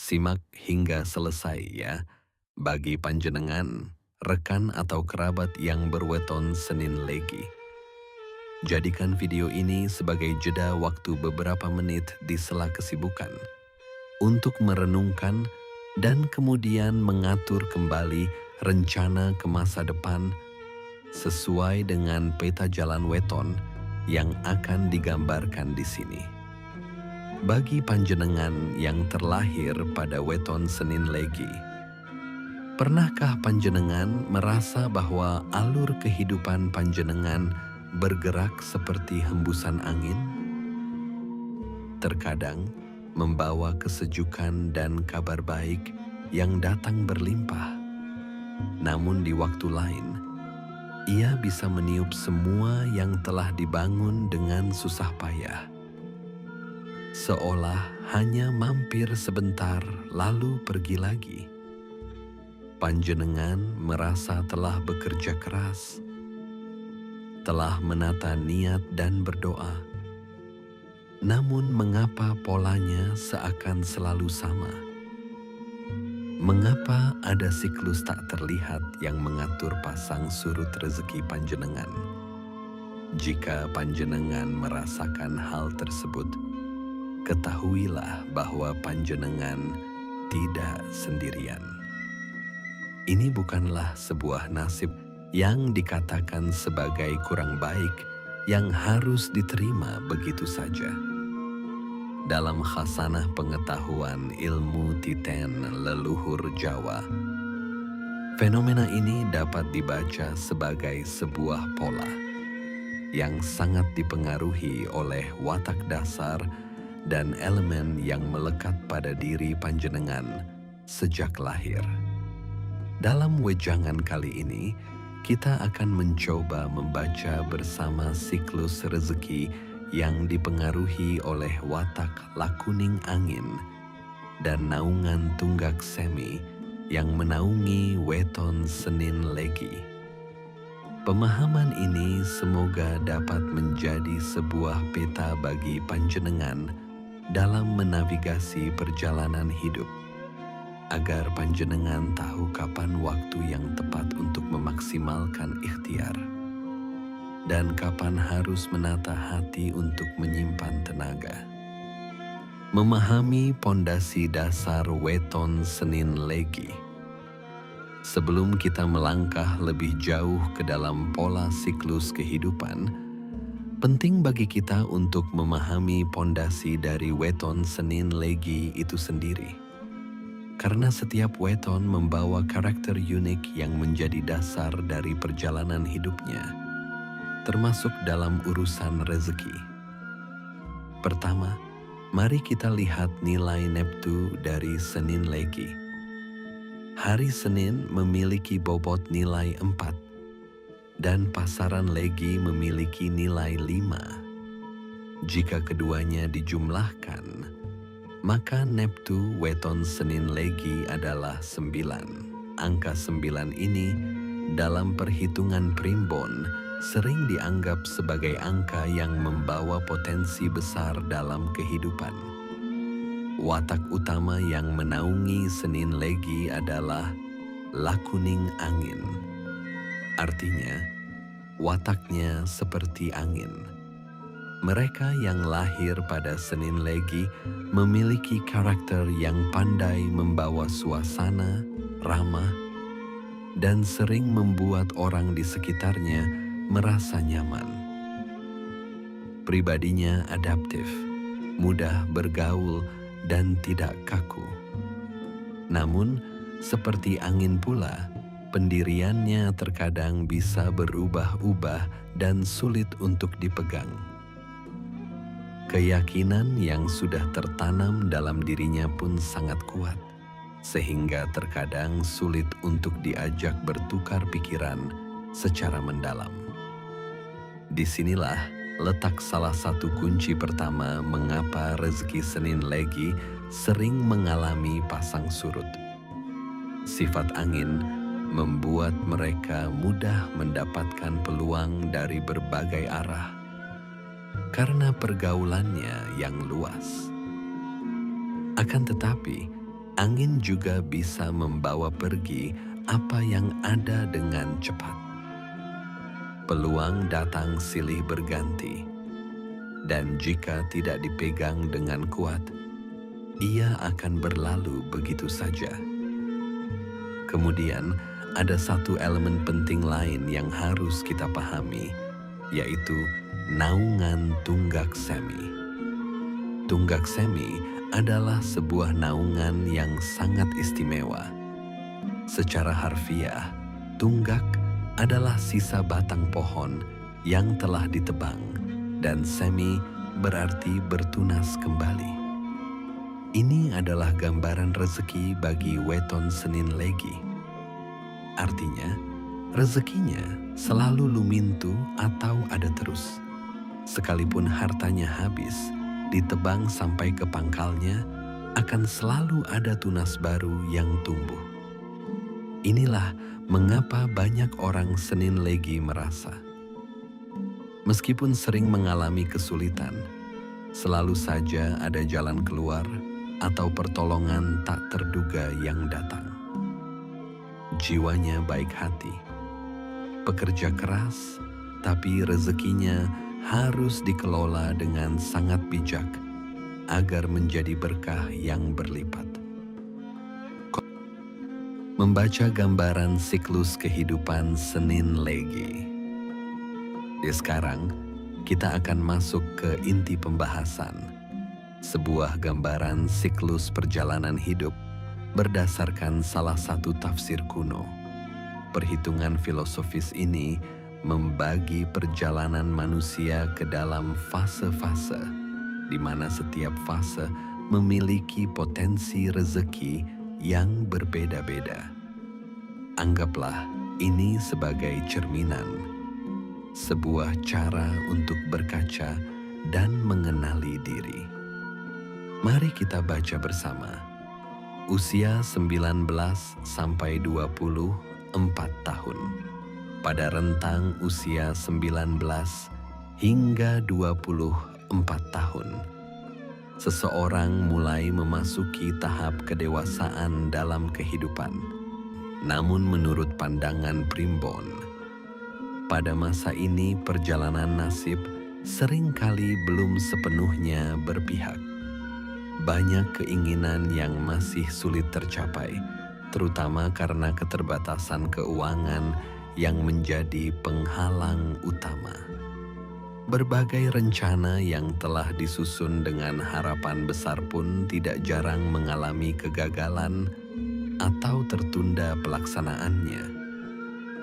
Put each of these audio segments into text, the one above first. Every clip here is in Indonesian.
Simak hingga selesai ya, bagi panjenengan, rekan atau kerabat yang berweton Senin Legi. Jadikan video ini sebagai jeda waktu beberapa menit di sela kesibukan untuk merenungkan dan kemudian mengatur kembali rencana ke masa depan sesuai dengan peta jalan weton yang akan digambarkan di sini. Bagi panjenengan yang terlahir pada weton Senin Legi, pernahkah panjenengan merasa bahwa alur kehidupan panjenengan bergerak seperti hembusan angin? Terkadang membawa kesejukan dan kabar baik yang datang berlimpah. Namun di waktu lain, ia bisa meniup semua yang telah dibangun dengan susah payah. Seolah hanya mampir sebentar lalu pergi lagi. Panjenengan merasa telah bekerja keras, telah menata niat dan berdoa. Namun mengapa polanya seakan selalu sama? Mengapa ada siklus tak terlihat yang mengatur pasang surut rezeki panjenengan? Jika panjenengan merasakan hal tersebut, ketahuilah bahwa panjenengan tidak sendirian. Ini bukanlah sebuah nasib yang dikatakan sebagai kurang baik yang harus diterima begitu saja. Dalam khasanah pengetahuan ilmu titen leluhur Jawa, fenomena ini dapat dibaca sebagai sebuah pola yang sangat dipengaruhi oleh watak dasar dan elemen yang melekat pada diri panjenengan sejak lahir. Dalam wejangan kali ini, kita akan mencoba membaca bersama siklus rezeki yang dipengaruhi oleh watak lakuning angin dan naungan tunggak semi yang menaungi weton Senin Legi. Pemahaman ini semoga dapat menjadi sebuah peta bagi panjenengan dalam menavigasi perjalanan hidup, agar panjenengan tahu kapan waktu yang tepat untuk memaksimalkan ikhtiar dan kapan harus menata hati untuk menyimpan tenaga. Memahami pondasi dasar weton Senin Legi. Sebelum kita melangkah lebih jauh ke dalam pola siklus kehidupan, penting bagi kita untuk memahami pondasi dari weton Senin Legi itu sendiri. Karena setiap weton membawa karakter unik yang menjadi dasar dari perjalanan hidupnya, termasuk dalam urusan rezeki. Pertama, mari kita lihat nilai Neptu dari Senin Legi. Hari Senin memiliki bobot nilai 4 dan pasaran Legi memiliki nilai 5. Jika keduanya dijumlahkan, maka Neptu weton Senin Legi adalah 9. Angka 9 ini dalam perhitungan primbon sering dianggap sebagai angka yang membawa potensi besar dalam kehidupan. Watak utama yang menaungi Senin Legi adalah lakuning angin. Artinya, wataknya seperti angin. Mereka yang lahir pada Senin Legi memiliki karakter yang pandai membawa suasana, ramah, dan sering membuat orang di sekitarnya merasa nyaman. Pribadinya adaptif, mudah bergaul, dan tidak kaku. Namun, seperti angin pula, pendiriannya terkadang bisa berubah-ubah dan sulit untuk dipegang. Keyakinan yang sudah tertanam dalam dirinya pun sangat kuat, sehingga terkadang sulit untuk diajak bertukar pikiran secara mendalam. Disinilah letak salah satu kunci pertama mengapa rezeki Senin Legi sering mengalami pasang surut. Sifat angin membuat mereka mudah mendapatkan peluang dari berbagai arah karena pergaulannya yang luas. Akan tetapi, Angin juga bisa membawa pergi apa yang ada dengan cepat. Peluang datang silih berganti, dan jika tidak dipegang dengan kuat, ia akan berlalu begitu saja. Kemudian, ada satu elemen penting lain yang harus kita pahami, yaitu naungan tunggak semi. Tunggak semi adalah sebuah naungan yang sangat istimewa. Secara harfiah, tunggak adalah sisa batang pohon yang telah ditebang, dan semi berarti bertunas kembali. Ini adalah gambaran rezeki bagi weton Senin Legi. Artinya, rezekinya selalu lumintu atau ada terus. Sekalipun hartanya habis, ditebang sampai ke pangkalnya, akan selalu ada tunas baru yang tumbuh. Inilah mengapa banyak orang Senin Legi merasa, meskipun sering mengalami kesulitan, selalu saja ada jalan keluar atau pertolongan tak terduga yang datang. Jiwanya baik hati, pekerja keras, tapi rezekinya harus dikelola dengan sangat bijak agar menjadi berkah yang berlipat. Membaca gambaran siklus kehidupan Senin Legi. Sekarang kita akan masuk ke inti pembahasan, sebuah gambaran siklus perjalanan hidup berdasarkan salah satu tafsir kuno. Perhitungan filosofis ini membagi perjalanan manusia ke dalam fase-fase, di mana setiap fase memiliki potensi rezeki yang berbeda-beda. Anggaplah ini sebagai cerminan, sebuah cara untuk berkaca dan mengenali diri. Mari kita baca bersama. Usia 19 sampai 24 tahun. Pada rentang usia 19 hingga 24 tahun, seseorang mulai memasuki tahap kedewasaan dalam kehidupan. Namun menurut pandangan primbon, pada masa ini perjalanan nasib seringkali belum sepenuhnya berpihak. Banyak keinginan yang masih sulit tercapai, terutama karena keterbatasan keuangan yang menjadi penghalang utama. Berbagai rencana yang telah disusun dengan harapan besar pun tidak jarang mengalami kegagalan atau tertunda pelaksanaannya.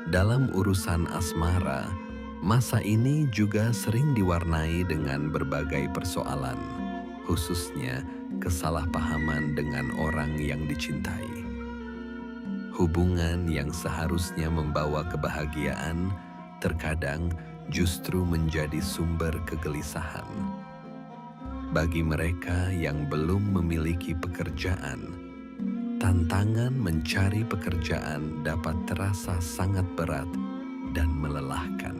Dalam urusan asmara, masa ini juga sering diwarnai dengan berbagai persoalan, khususnya kesalahpahaman dengan orang yang dicintai. Hubungan yang seharusnya membawa kebahagiaan terkadang justru menjadi sumber kegelisahan. Bagi mereka yang belum memiliki pekerjaan, tantangan mencari pekerjaan dapat terasa sangat berat dan melelahkan.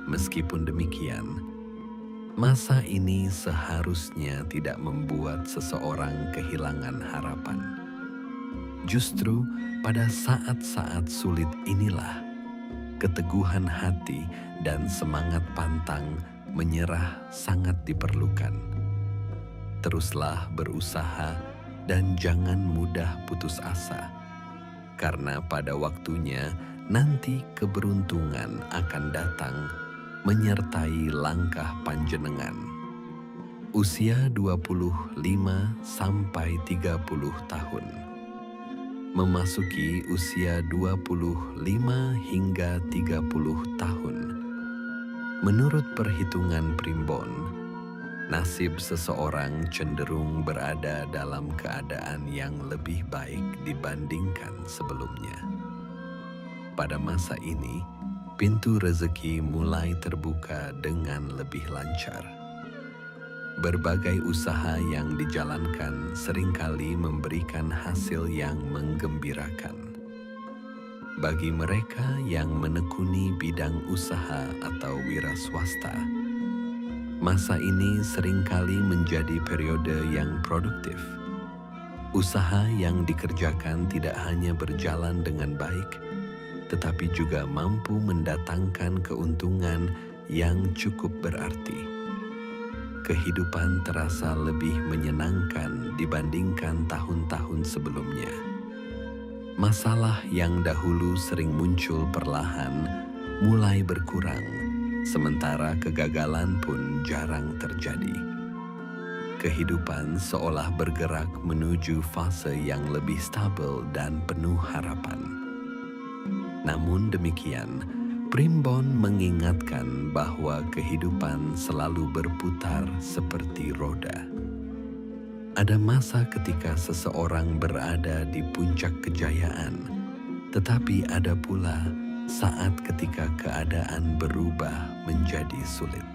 Meskipun demikian, masa ini seharusnya tidak membuat seseorang kehilangan harapan. Justru pada saat-saat sulit inilah keteguhan hati dan semangat pantang menyerah sangat diperlukan. Teruslah berusaha dan jangan mudah putus asa, karena pada waktunya nanti keberuntungan akan datang menyertai langkah panjenengan. Usia 25 sampai 30 tahun. Memasuki usia 25 hingga 30 tahun. Menurut perhitungan primbon, nasib seseorang cenderung berada dalam keadaan yang lebih baik dibandingkan sebelumnya. Pada masa ini, pintu rezeki mulai terbuka dengan lebih lancar. Berbagai usaha yang dijalankan seringkali memberikan hasil yang menggembirakan. Bagi mereka yang menekuni bidang usaha atau wira swasta, masa ini seringkali menjadi periode yang produktif. Usaha yang dikerjakan tidak hanya berjalan dengan baik, tetapi juga mampu mendatangkan keuntungan yang cukup berarti. Kehidupan terasa lebih menyenangkan dibandingkan tahun-tahun sebelumnya. Masalah yang dahulu sering muncul perlahan mulai berkurang, sementara kegagalan pun jarang terjadi. Kehidupan seolah bergerak menuju fase yang lebih stabil dan penuh harapan. Namun demikian, Primbon mengingatkan bahwa kehidupan selalu berputar seperti roda. Ada masa ketika seseorang berada di puncak kejayaan, tetapi ada pula saat ketika keadaan berubah menjadi sulit.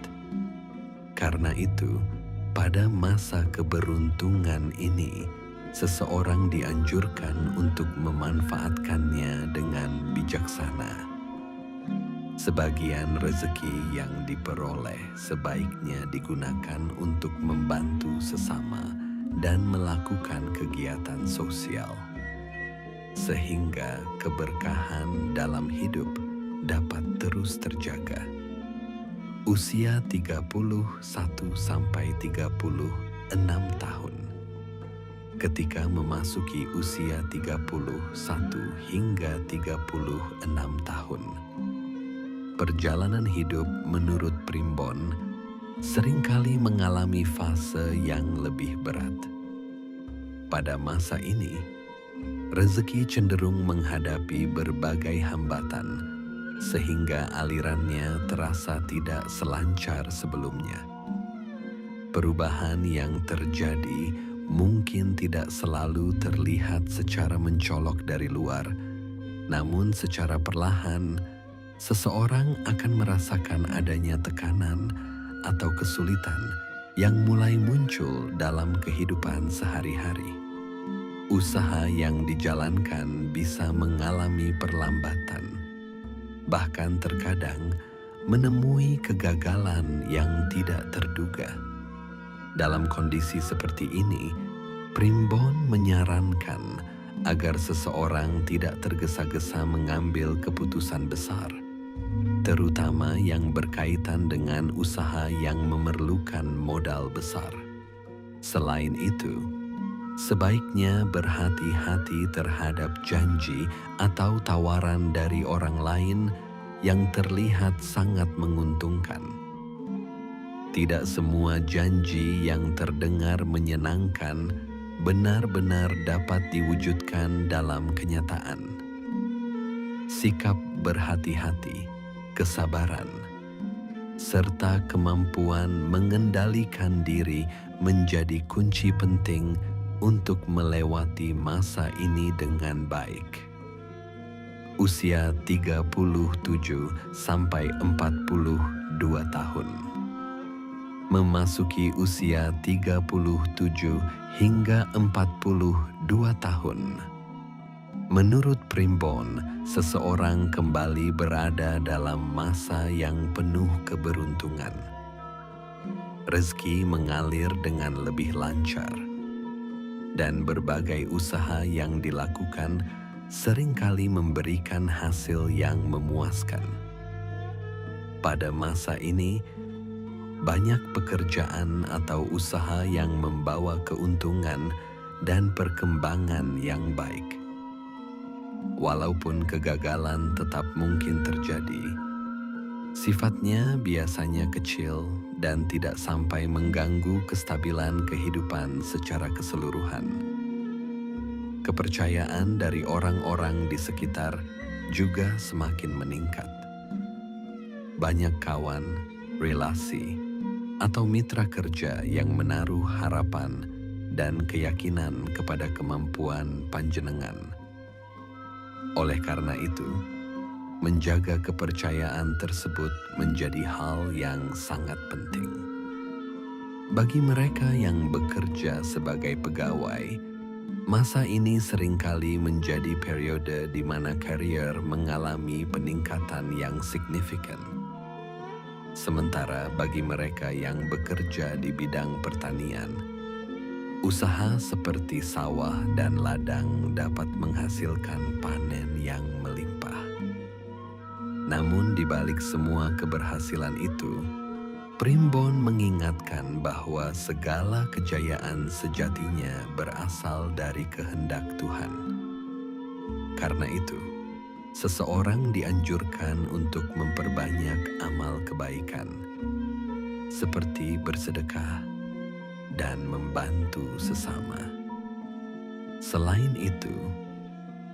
Karena itu, pada masa keberuntungan ini, seseorang dianjurkan untuk memanfaatkannya dengan bijaksana. Sebagian rezeki yang diperoleh sebaiknya digunakan untuk membantu sesama dan melakukan kegiatan sosial, sehingga keberkahan dalam hidup dapat terus terjaga. Usia 31 sampai 36 tahun. Ketika memasuki usia 31 hingga 36 tahun, perjalanan hidup menurut Primbon seringkali mengalami fase yang lebih berat. Pada masa ini, rezeki cenderung menghadapi berbagai hambatan, sehingga alirannya terasa tidak selancar sebelumnya. Perubahan yang terjadi mungkin tidak selalu terlihat secara mencolok dari luar, namun secara perlahan, seseorang akan merasakan adanya tekanan atau kesulitan yang mulai muncul dalam kehidupan sehari-hari. Usaha yang dijalankan bisa mengalami perlambatan, bahkan terkadang menemui kegagalan yang tidak terduga. Dalam kondisi seperti ini, Primbon menyarankan agar seseorang tidak tergesa-gesa mengambil keputusan besar, terutama yang berkaitan dengan usaha yang memerlukan modal besar. Selain itu, sebaiknya berhati-hati terhadap janji atau tawaran dari orang lain yang terlihat sangat menguntungkan. Tidak semua janji yang terdengar menyenangkan benar-benar dapat diwujudkan dalam kenyataan. Sikap berhati-hati, kesabaran, serta kemampuan mengendalikan diri menjadi kunci penting untuk melewati masa ini dengan baik. Usia 37 sampai 42 tahun. Memasuki usia 37 hingga 42 tahun. Menurut Primbon, seseorang kembali berada dalam masa yang penuh keberuntungan. Rezeki mengalir dengan lebih lancar, dan berbagai usaha yang dilakukan seringkali memberikan hasil yang memuaskan. Pada masa ini, banyak pekerjaan atau usaha yang membawa keuntungan dan perkembangan yang baik. Walaupun kegagalan tetap mungkin terjadi, sifatnya biasanya kecil dan tidak sampai mengganggu kestabilan kehidupan secara keseluruhan. Kepercayaan dari orang-orang di sekitar juga semakin meningkat. Banyak kawan, relasi, atau mitra kerja yang menaruh harapan dan keyakinan kepada kemampuan panjenengan. Oleh karena itu, menjaga kepercayaan tersebut menjadi hal yang sangat penting. Bagi mereka yang bekerja sebagai pegawai, masa ini seringkali menjadi periode di mana karier mengalami peningkatan yang signifikan. Sementara bagi mereka yang bekerja di bidang pertanian, Usaha seperti sawah dan ladang dapat menghasilkan panen yang melimpah. Namun di balik semua keberhasilan itu, Primbon mengingatkan bahwa segala kejayaan sejatinya berasal dari kehendak Tuhan. Karena itu, seseorang dianjurkan untuk memperbanyak amal kebaikan, seperti bersedekah dan membantu sesama. Selain itu,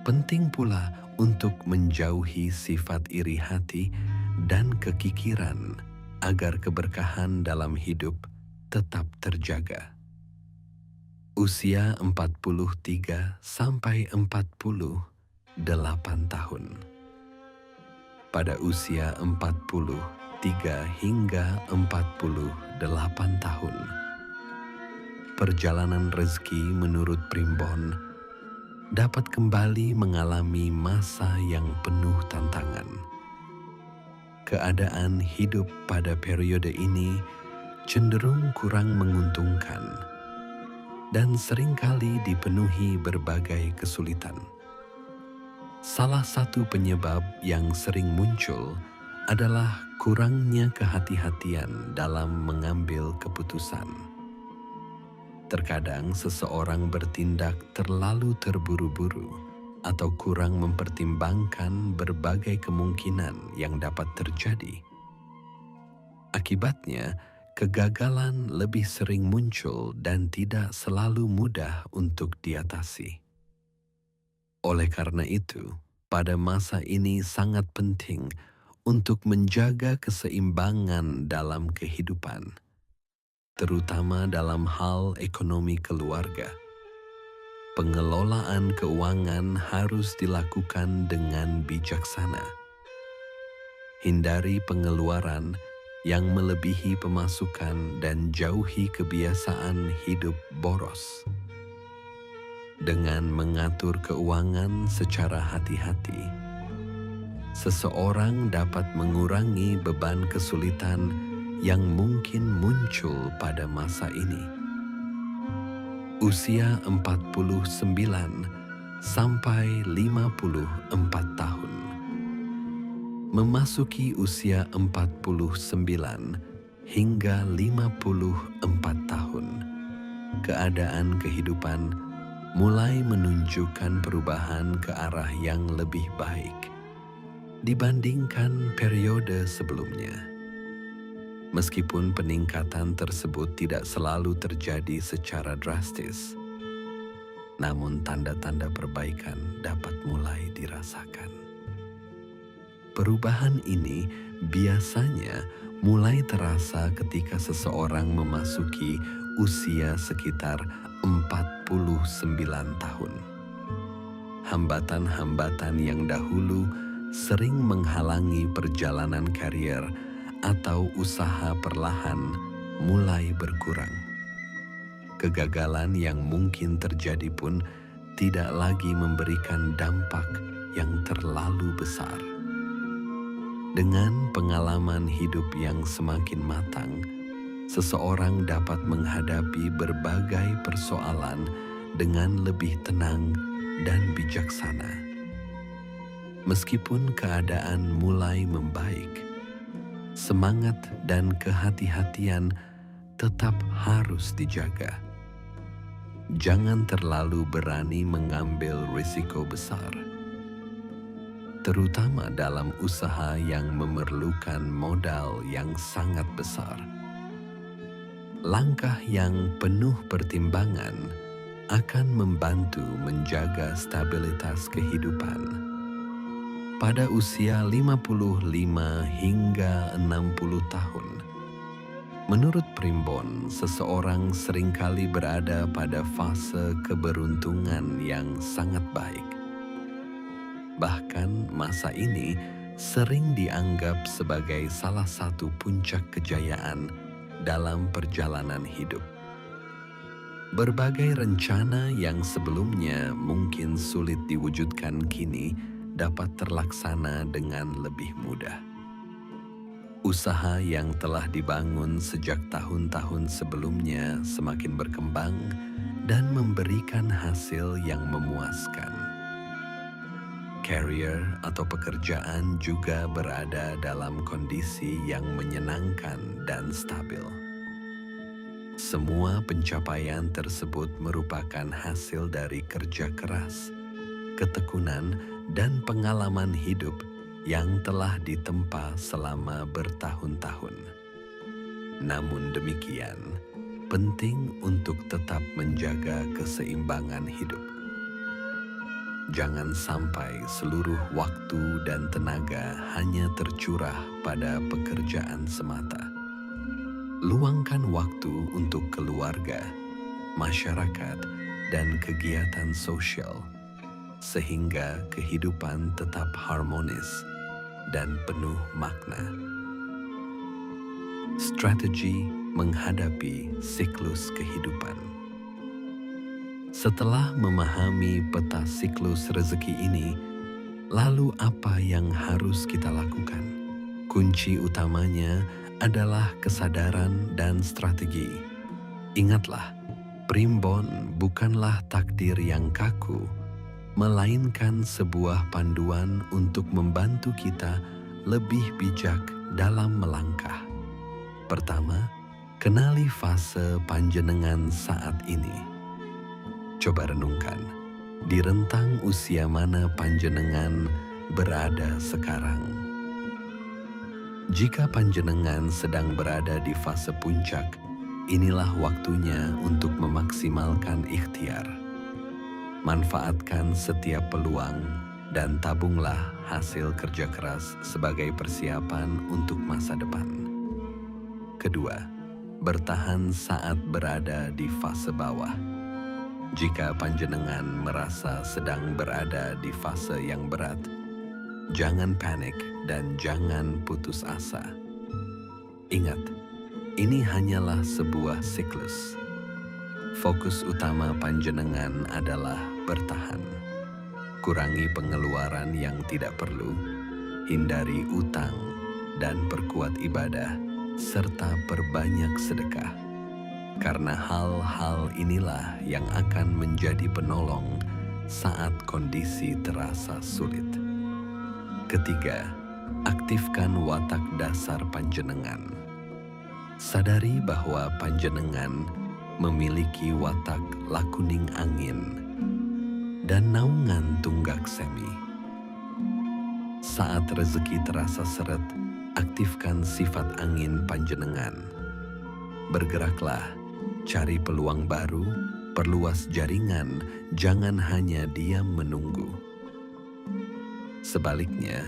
penting pula untuk menjauhi sifat iri hati dan kekikiran agar keberkahan dalam hidup tetap terjaga. Usia 43 sampai 48 tahun. Pada usia 43 hingga 48 tahun, perjalanan rezeki menurut Primbon dapat kembali mengalami masa yang penuh tantangan. Keadaan hidup pada periode ini cenderung kurang menguntungkan dan seringkali dipenuhi berbagai kesulitan. Salah satu penyebab yang sering muncul adalah kurangnya kehati-hatian dalam mengambil keputusan. Terkadang seseorang bertindak terlalu terburu-buru atau kurang mempertimbangkan berbagai kemungkinan yang dapat terjadi. Akibatnya, kegagalan lebih sering muncul dan tidak selalu mudah untuk diatasi. Oleh karena itu, pada masa ini sangat penting untuk menjaga keseimbangan dalam kehidupan, terutama dalam hal ekonomi keluarga. Pengelolaan keuangan harus dilakukan dengan bijaksana. Hindari pengeluaran yang melebihi pemasukan dan jauhi kebiasaan hidup boros. Dengan mengatur keuangan secara hati-hati, seseorang dapat mengurangi beban kesulitan yang mungkin muncul pada masa ini. Usia 49 sampai 54 tahun. Memasuki usia 49 hingga 54 tahun, keadaan kehidupan mulai menunjukkan perubahan ke arah yang lebih baik dibandingkan periode sebelumnya. Meskipun peningkatan tersebut tidak selalu terjadi secara drastis, namun tanda-tanda perbaikan dapat mulai dirasakan. Perubahan ini biasanya mulai terasa ketika seseorang memasuki usia sekitar 49 tahun. Hambatan-hambatan yang dahulu sering menghalangi perjalanan karier atau usaha perlahan mulai berkurang. Kegagalan yang mungkin terjadi pun tidak lagi memberikan dampak yang terlalu besar. Dengan pengalaman hidup yang semakin matang, seseorang dapat menghadapi berbagai persoalan dengan lebih tenang dan bijaksana. Meskipun keadaan mulai membaik, semangat dan kehati-hatian tetap harus dijaga. Jangan terlalu berani mengambil risiko besar, terutama dalam usaha yang memerlukan modal yang sangat besar. Langkah yang penuh pertimbangan akan membantu menjaga stabilitas kehidupan. Pada usia 55 hingga 60 tahun, menurut Primbon, seseorang seringkali berada pada fase keberuntungan yang sangat baik. Bahkan masa ini sering dianggap sebagai salah satu puncak kejayaan dalam perjalanan hidup. Berbagai rencana yang sebelumnya mungkin sulit diwujudkan kini dapat terlaksana dengan lebih mudah. Usaha yang telah dibangun sejak tahun-tahun sebelumnya semakin berkembang dan memberikan hasil yang memuaskan. Career atau pekerjaan juga berada dalam kondisi yang menyenangkan dan stabil. Semua pencapaian tersebut merupakan hasil dari kerja keras, ketekunan, dan pengalaman hidup yang telah ditempa selama bertahun-tahun. Namun demikian, penting untuk tetap menjaga keseimbangan hidup. Jangan sampai seluruh waktu dan tenaga hanya tercurah pada pekerjaan semata. Luangkan waktu untuk keluarga, masyarakat, dan kegiatan sosial, sehingga kehidupan tetap harmonis dan penuh makna. Strategi menghadapi siklus kehidupan. Setelah memahami peta siklus rezeki ini, lalu apa yang harus kita lakukan? Kunci utamanya adalah kesadaran dan strategi. Ingatlah, primbon bukanlah takdir yang kaku, melainkan sebuah panduan untuk membantu kita lebih bijak dalam melangkah. Pertama, kenali fase panjenengan saat ini. Coba renungkan, di rentang usia mana panjenengan berada sekarang? Jika panjenengan sedang berada di fase puncak, inilah waktunya untuk memaksimalkan ikhtiar. Manfaatkan setiap peluang dan tabunglah hasil kerja keras sebagai persiapan untuk masa depan. Kedua, bertahan saat berada di fase bawah. Jika panjenengan merasa sedang berada di fase yang berat, jangan panik dan jangan putus asa. Ingat, ini hanyalah sebuah siklus. Fokus utama panjenengan adalah bertahan. Kurangi pengeluaran yang tidak perlu, hindari utang, dan perkuat ibadah, serta perbanyak sedekah. Karena hal-hal inilah yang akan menjadi penolong saat kondisi terasa sulit. Ketiga, aktifkan watak dasar panjenengan. Sadari bahwa panjenengan memiliki watak lakuning angin dan naungan tunggak semi. Saat rezeki terasa seret, aktifkan sifat angin panjenengan. Bergeraklah, cari peluang baru, perluas jaringan, jangan hanya diam menunggu. Sebaliknya,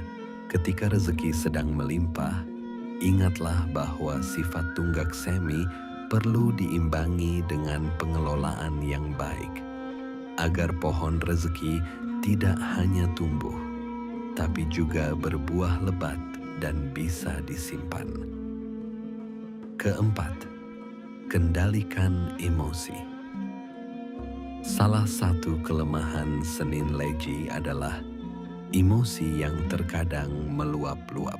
ketika rezeki sedang melimpah, ingatlah bahwa sifat tunggak semi perlu diimbangi dengan pengelolaan yang baik, agar pohon rezeki tidak hanya tumbuh, tapi juga berbuah lebat dan bisa disimpan. Keempat, kendalikan emosi. Salah satu kelemahan Senin Legi adalah emosi yang terkadang meluap-luap.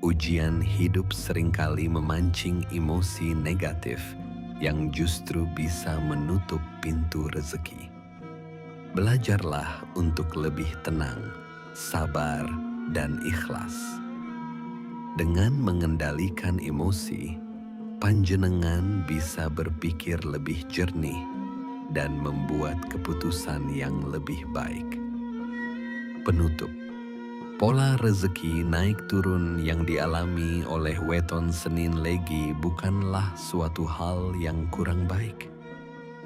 Ujian hidup seringkali memancing emosi negatif yang justru bisa menutup pintu rezeki. Belajarlah untuk lebih tenang, sabar, dan ikhlas. Dengan mengendalikan emosi, panjenengan bisa berpikir lebih jernih dan membuat keputusan yang lebih baik. Penutup. Pola rezeki naik turun yang dialami oleh weton Senin Legi bukanlah suatu hal yang kurang baik.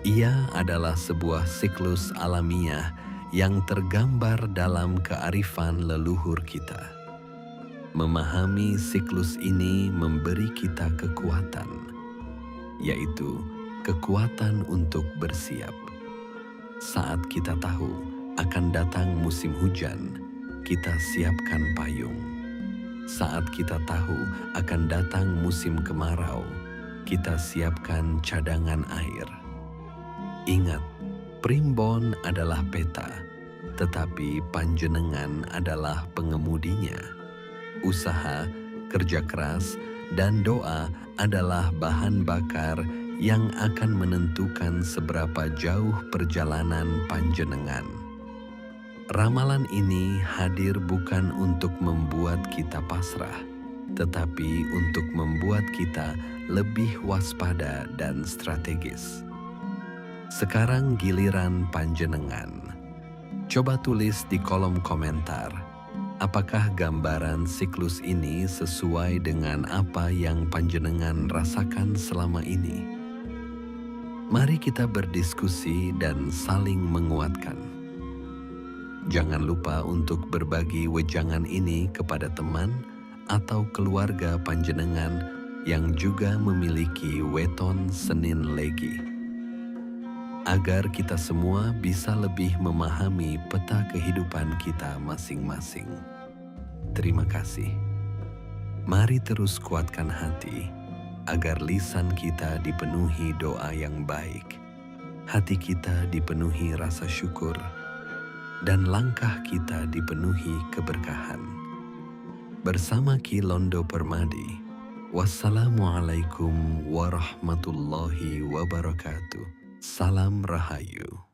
Ia adalah sebuah siklus alamiah yang tergambar dalam kearifan leluhur kita. Memahami siklus ini memberi kita kekuatan, yaitu kekuatan untuk bersiap. Saat kita tahu akan datang musim hujan, kita siapkan payung. Saat kita tahu akan datang musim kemarau, kita siapkan cadangan air. Ingat, primbon adalah peta, tetapi panjenengan adalah pengemudinya. Usaha, kerja keras, dan doa adalah bahan bakar yang akan menentukan seberapa jauh perjalanan panjenengan. Ramalan ini hadir bukan untuk membuat kita pasrah, tetapi untuk membuat kita lebih waspada dan strategis. Sekarang giliran panjenengan. Coba tulis di kolom komentar, apakah gambaran siklus ini sesuai dengan apa yang panjenengan rasakan selama ini? Mari kita berdiskusi dan saling menguatkan. Jangan lupa untuk berbagi wejangan ini kepada teman atau keluarga panjenengan yang juga memiliki weton Senin Legi, agar kita semua bisa lebih memahami peta kehidupan kita masing-masing. Terima kasih. Mari terus kuatkan hati, agar lisan kita dipenuhi doa yang baik, hati kita dipenuhi rasa syukur, dan langkah kita dipenuhi keberkahan. Bersama Ki Londo Permadi, wassalamualaikum warahmatullahi wabarakatuh. Salam Rahayu.